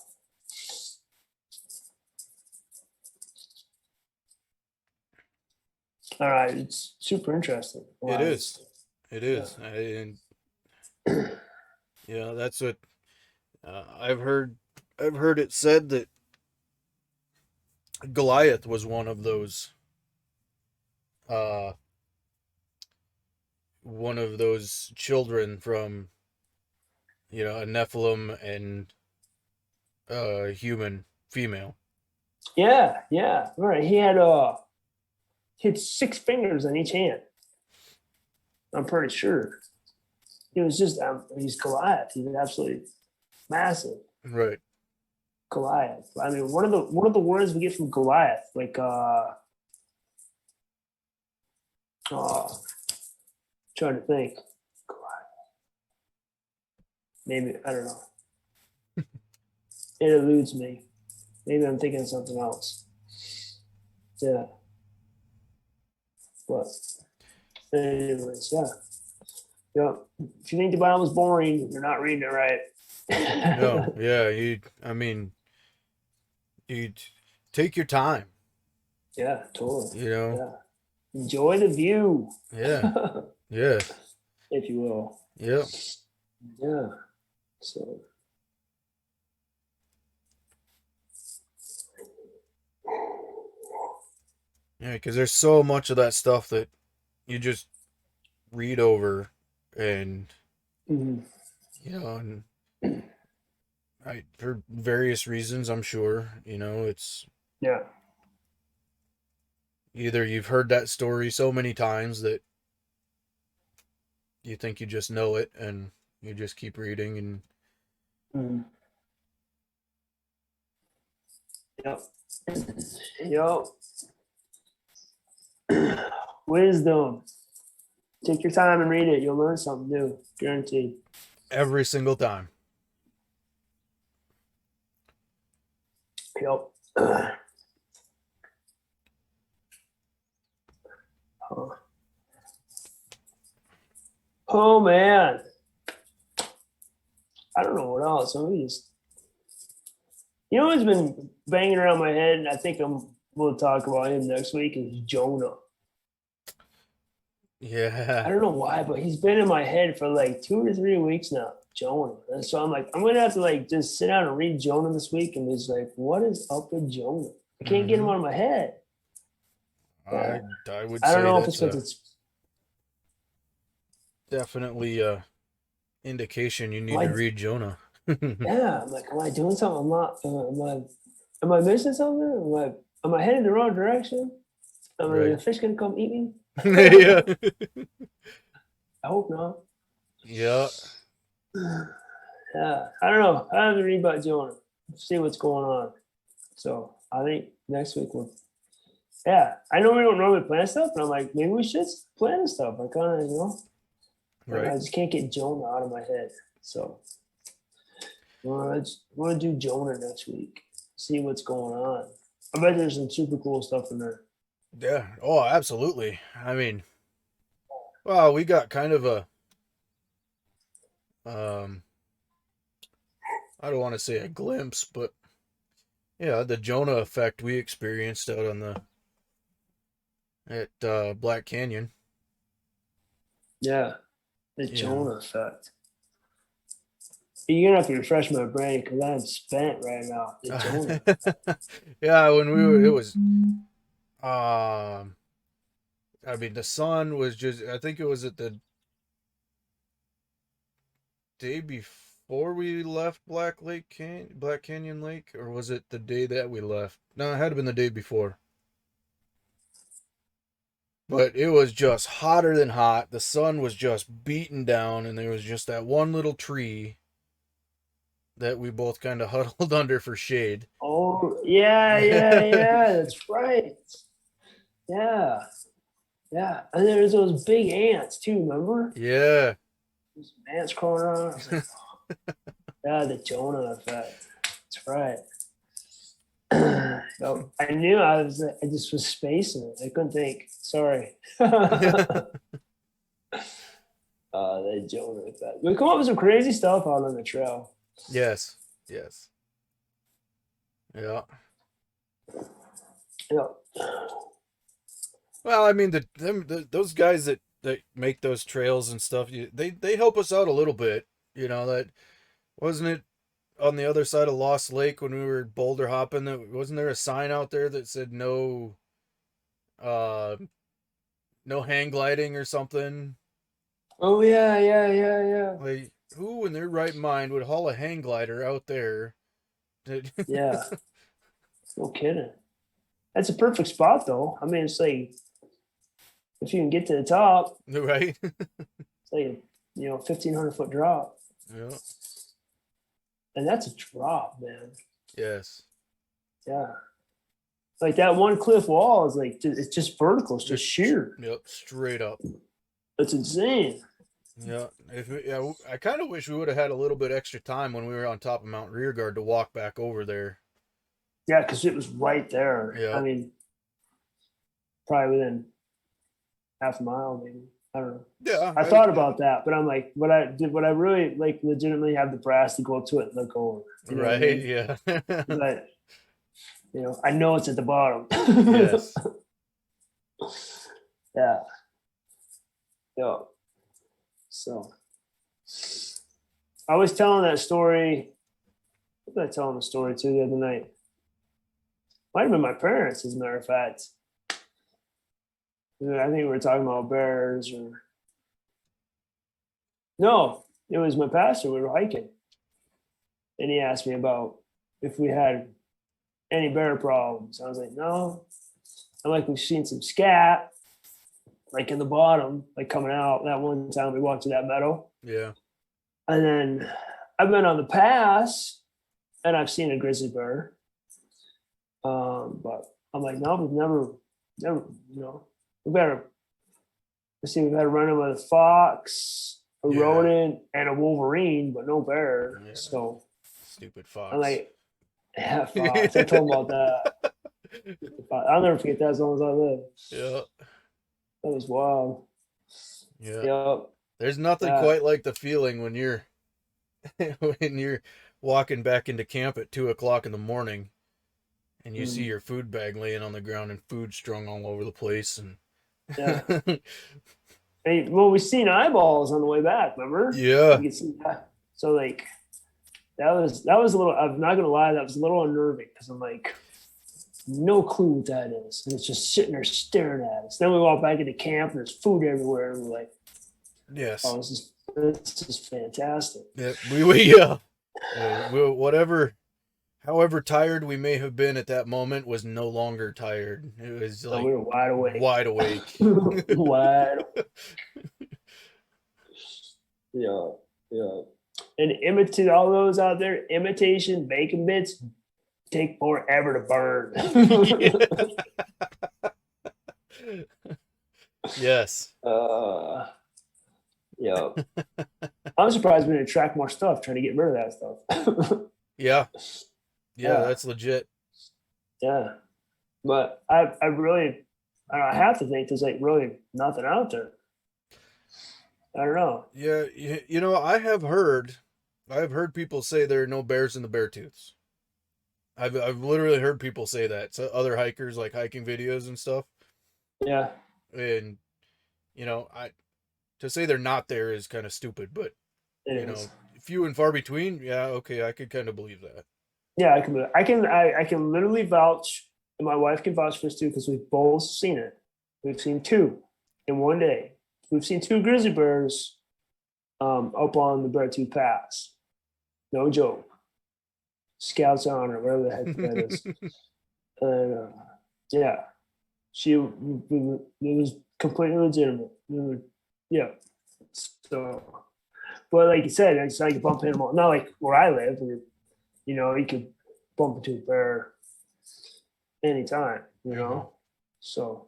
All right, it's super interesting. It Wow. is. It is. And yeah, that's what I've heard. I've heard it said that Goliath was uh, one of those children from a Nephilim and human female. Yeah. All right. He had 6 fingers on each hand. I'm pretty sure. He was just he's Goliath. He's absolutely massive. Right. Goliath. I mean, one of the words we get from Goliath, like trying to think. Maybe I don't know. It eludes me. Maybe I'm thinking of something else. Yeah. But anyways, yeah. Yeah. If you think the Bible is boring, you're not reading it right. No. Yeah. I mean, you take your time. Yeah, totally. You know. Yeah. Enjoy the view. Yeah. Yeah. If you will. Yeah. Yeah. So Yeah, because there's so much of that stuff that you just read over, and mm-hmm. and for various reasons, I'm sure, it's Yeah. either you've heard that story so many times that you think you just know it, and you just keep reading, and Mm-hmm. Yep. Yep. Wisdom. Take your time and read it. You'll learn something new. Guaranteed. every single time. Yep. Oh man. I don't know what else. Let me just. You know what's been banging around my head, and I think we'll talk about him next week, is Jonah. Yeah. I don't know why, but he's been in my head for like 2 to 3 weeks now. Jonah. And so I'm like, I'm gonna have to like just sit down and read Jonah this week and just like, what is up with Jonah? I can't get him out of my head. I would I don't say know if it's that's because it's definitely a indication you need to read Jonah. yeah. I'm like, am I doing something? I'm not. Am I missing something? Am I heading the wrong direction? Am I the fish gonna come eat me? Yeah. I hope not. Yeah. Yeah, I don't know. I have to read about Jonah, see what's going on. So I think next week we'll. Yeah, I know we don't normally plan stuff, but I'm like, maybe we should plan stuff. I kind of, Right. I just can't get Jonah out of my head. So we're gonna do Jonah next week. See what's going on. I bet there's some super cool stuff in there. Yeah. Oh, absolutely. I mean, well, we got kind of a I don't want to say a glimpse, but yeah, the Jonah effect we experienced out on at Black Canyon. Yeah, the Jonah effect. You're gonna have to refresh my brain because I'm spent right now. The Jonah effect. Yeah, when it was I mean, the sun was just, I think it was at the day before we left Black Canyon Lake, or was it the day that we left? No, it had to been the day before. But it was just hotter than hot. The sun was just beating down, and there was just that one little tree that we both kind of huddled under for shade. Oh, yeah. That's right. Yeah. Yeah. And there's those big ants too, remember? Yeah. Those ants crawling around. I was like, oh. Yeah, the Jonah effect. That's right. No, I knew I just was spacing it. I couldn't think. Sorry. The Jonah effect. We come up with some crazy stuff out on the trail. Yes. Yes. Yeah. Yeah. Well, I mean, those guys that make those trails and stuff, they help us out a little bit. That wasn't it on the other side of Lost Lake when we were boulder hopping. That wasn't there a sign out there that said uh, no hang gliding or something? Oh yeah. Like, who in their right mind would haul a hang glider out there? Yeah. No kidding. That's a perfect spot though. I mean, it's like if you can get to the top, Right? it's like 1,500-foot drop. Yeah. And that's a drop, man. Yes. Yeah. Like that one cliff wall is like it's just vertical, it's just sheer. Yep, straight up. That's insane. Yeah, I kind of wish we would have had a little bit extra time when we were on top of Mount Rearguard to walk back over there. Yeah, because it was right there. Yeah. I mean, probably within half a mile, maybe. I don't know. Yeah, I thought about that, but I'm like, would I really like legitimately have the brass to go up to it and look over? Right? I mean? Yeah. But I know it's at the bottom. Yes. Yeah. Yeah. So I was telling that story. What was I telling the story to the other night? Might have been my parents, as a matter of fact. I think we were talking about bears or no, it was my pastor. We were hiking. And he asked me about if we had any bear problems. I was like, no. I'm like, we've seen some scat, like in the bottom, like coming out. That one time we walked to that meadow. Yeah. And then I've been on the pass and I've seen a grizzly bear. But I'm like, no, we've never, we've had a run with a fox, a rodent, and a wolverine, but no bear. Yeah. So stupid fox. I'm like, yeah, fox. I told him about that. I'll never forget that as long as I live. Yeah. That was wild. Yeah. Yep. There's nothing quite like the feeling when you're walking back into camp at 2:00 in the morning and you see your food bag laying on the ground and food strung all over the place. And yeah. Hey, well, we seen eyeballs on the way back, remember? Yeah. You can see that. So like that was a little, I'm not gonna lie, that was a little unnerving because I'm like, no clue what that is. And it's just sitting there staring at us. Then we walk back into camp and there's food everywhere. And we're like, yes. Oh, this is fantastic. Yeah, however tired we may have been at that moment was no longer tired. It was like we were wide awake. Wide awake. Wide awake. Yeah. And imitate all those out there, imitation bacon bits take forever to burn. Yes. Yeah. I'm surprised we didn't track more stuff trying to get rid of that stuff. Yeah, that's legit. Yeah. But I have to think there's like really nothing out there. I don't know. Yeah, I have heard people say there are no bears in the Beartooths. I've literally heard people say that. So other hikers, like hiking videos and stuff. Yeah. And to say they're not there is kind of stupid, but few and far between. Yeah, okay, I could kind of believe that. Yeah, I can literally vouch, and my wife can vouch for this too because we've both seen it. We've seen two in one day. We've seen two grizzly bears up on the Beartooth Pass. No joke. Scouts honor, whatever the heck that is. And yeah, it was completely legitimate. Yeah. So, but like you said, it's like you bump into them. Not like where I live, you could bump into a bear anytime, So,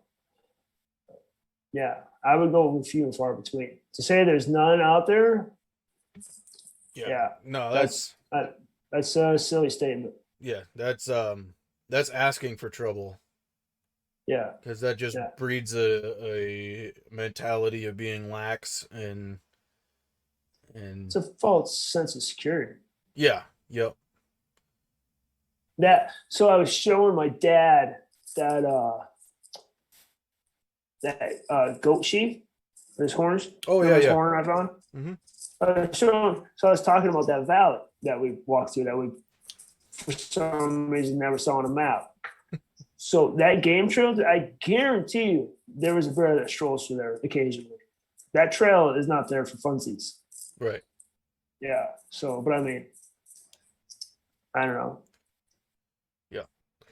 yeah, I would go with few and far between. To say there's none out there, yeah, no, that's a silly statement. Yeah, that's asking for trouble. Yeah, Because that just yeah, breeds a mentality of being lax and it's a false sense of security. yeah, yep. So I was showing my dad that goat sheep, his horns. Oh Remember yeah, his yeah. horn I found? Mm-hmm. So I was talking about that valley that we walked through that we, for some reason, never saw on a map. So that game trail, I guarantee you, there was a bear that strolls through there occasionally. That trail is not there for funsies. Right. Yeah. So, but I mean, I don't know. Yeah.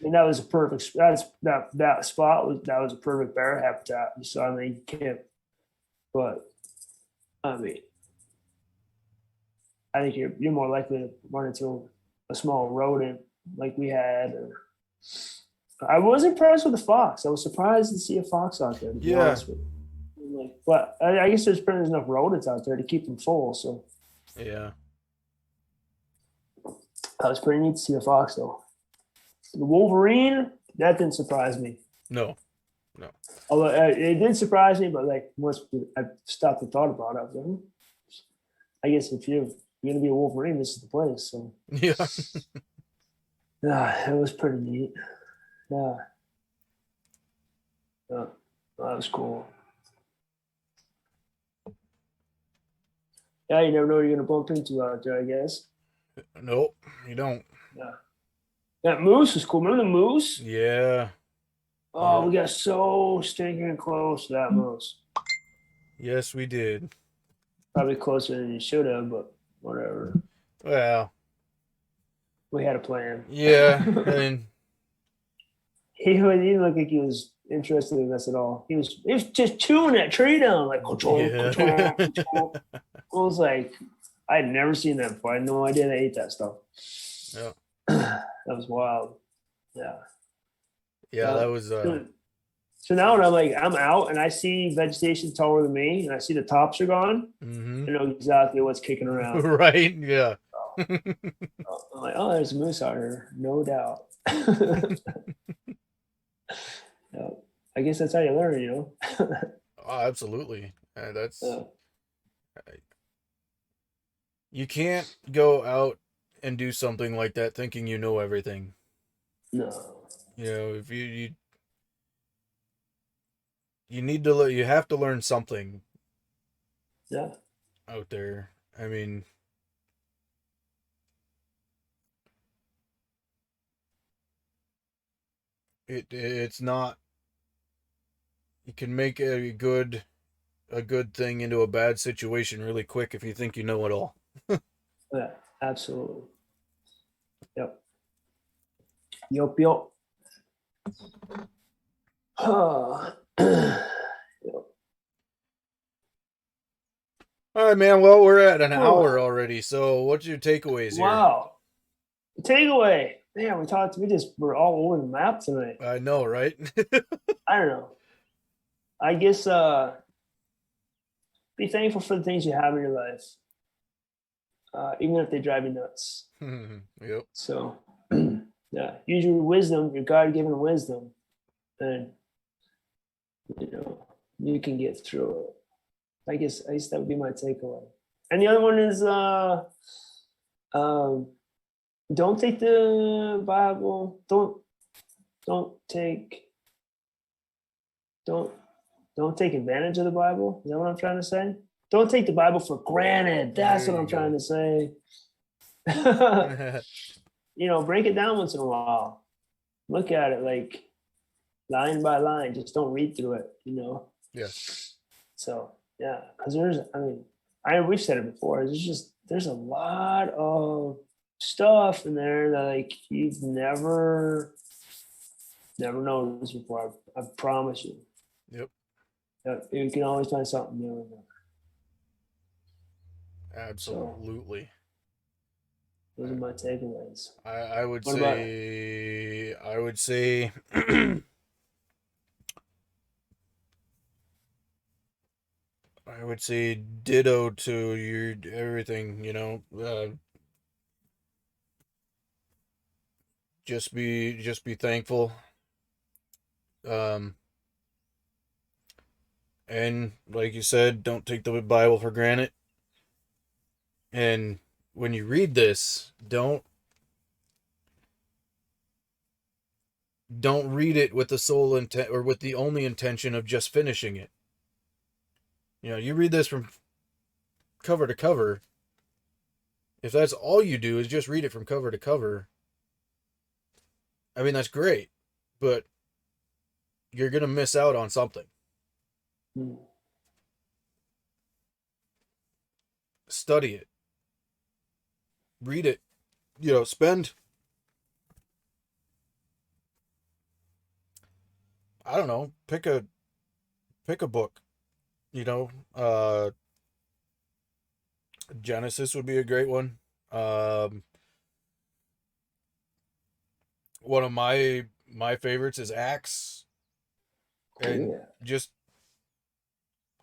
And that was a perfect. That spot was a perfect bear habitat. So I mean, you can't. But I mean, I think you're more likely to run into a small rodent like we had. Or, I was impressed with the fox. I was surprised to see a fox out there. To be honest with you, but I guess there's enough rodents out there to keep them full. So yeah, that was pretty neat to see a fox though. The Wolverine, that didn't surprise me. no. Although it did surprise me, but like once I stopped and thought about it, I was like, I guess if you're gonna be a Wolverine, this is the place. So Yeah. yeah, it was pretty neat. Yeah, that was cool. Yeah, you never know what you're gonna bump into out there, I guess. Nope, you don't. Yeah, that moose is cool. Remember the moose? Yeah. Oh, we got so stinking close to that moose. Yes, we did. Probably closer than you should have, but whatever. Well, We had a plan. yeah, and He didn't look like he was interested in us at all. He was just chewing that tree down like yeah. I was like, I had never seen that before. I had no idea they ate that stuff. Yeah. That was wild. Yeah. Yeah, that was So now when I'm out and I see vegetation taller than me and I see the tops are gone, I know exactly what's kicking around. Right, yeah. I'm like, oh, there's a moose out here, no doubt. Yeah. I guess that's how you learn, Oh, absolutely. That's Yeah. You can't go out and do something like that thinking you know everything. No. If you need to you have to learn something. Yeah. Out there. I mean, it's not. You can make a good thing into a bad situation really quick if you think you know it all. Yeah, absolutely. Yep. Yep. All right, man. Well, we're at an hour already. So, what's your takeaways here? Wow. Takeaway. Man, we're all over the map tonight. I know, right? I don't know. I guess be thankful for the things you have in your life, even if they drive you nuts. Yep. So, yeah, use your wisdom, your God-given wisdom, and you can get through it. I guess that would be my takeaway. And the other one is don't take the Bible. Don't take advantage of the Bible. Is that what I'm trying to say? Don't take the Bible for granted. That's what I'm trying to say. Break it down once in a while. Look at it like line by line. Just don't read through it. Yes. So yeah, because we've said it before. There's a lot of stuff in there that like you've never noticed before. I promise you. Yep. You can always find something new in there. Absolutely. So, those are my takeaways. I would say I would say ditto to your everything, you know. Just be thankful. And like you said, don't take the Bible for granted. And when you read this, don't read it with the sole intent or with the only intention of just finishing it. You know, you read this from cover to cover. If that's all you do is just read it from cover to cover, I mean, that's great, but you're going to miss out on something. Study it. Read it. You know, I don't know, pick a book. You know, Genesis would be a great one. One of my favorites is Acts. And just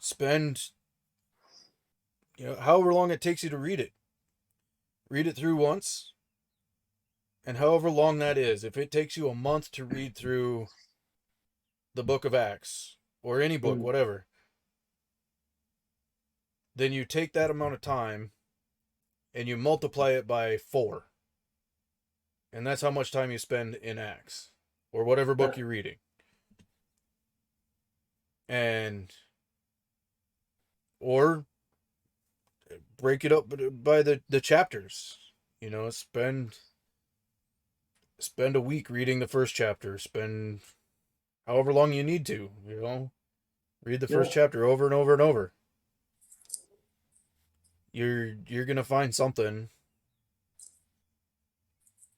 spend, you know, however long it takes you to read it. Read it through once. And however long that is, if it takes you a month to read through the book of Acts, or any book, whatever, then you take that amount of time and you multiply it by 4. And that's how much time you spend in Acts, or whatever book you're reading. Or break it up by the chapters. You know, spend a week reading the first chapter. Spend however long you need to, you know. Read the first chapter over and over and over. You're going to find something.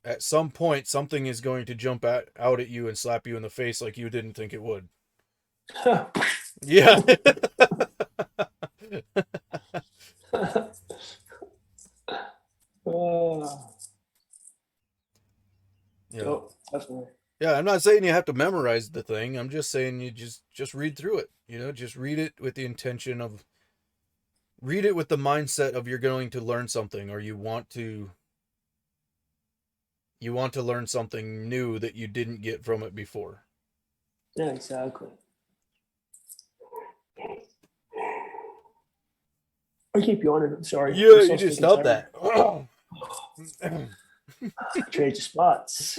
At some point, something is going to jump out at you and slap you in the face like you didn't think it would. Yeah. Yeah, definitely. Yeah, I'm not saying you have to memorize the thing. I'm just saying you just read through it. You know, just read it with the intention of, read it with the mindset of you're going to learn something, or you want to learn something new that you didn't get from it before. Yeah, exactly. I keep yawning. I'm sorry. Yeah, you just stop that. Trade your spots.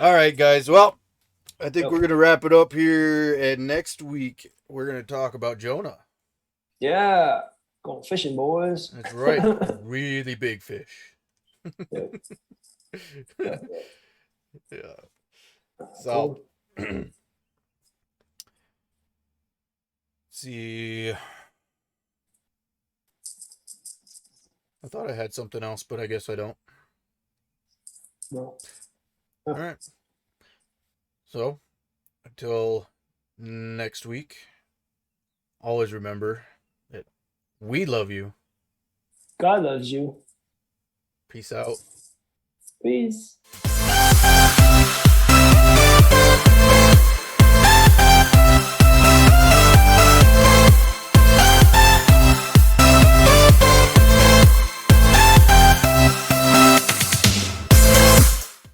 All right, guys. Well, I think we're going to wrap it up here. And next week, we're going to talk about Jonah. Yeah. Going fishing, boys. That's right. Really big fish. Yeah. So, see. I thought I had something else, but I guess I don't. No. All right. So, until next week, always remember that we love you. God loves you. Peace out. Peace.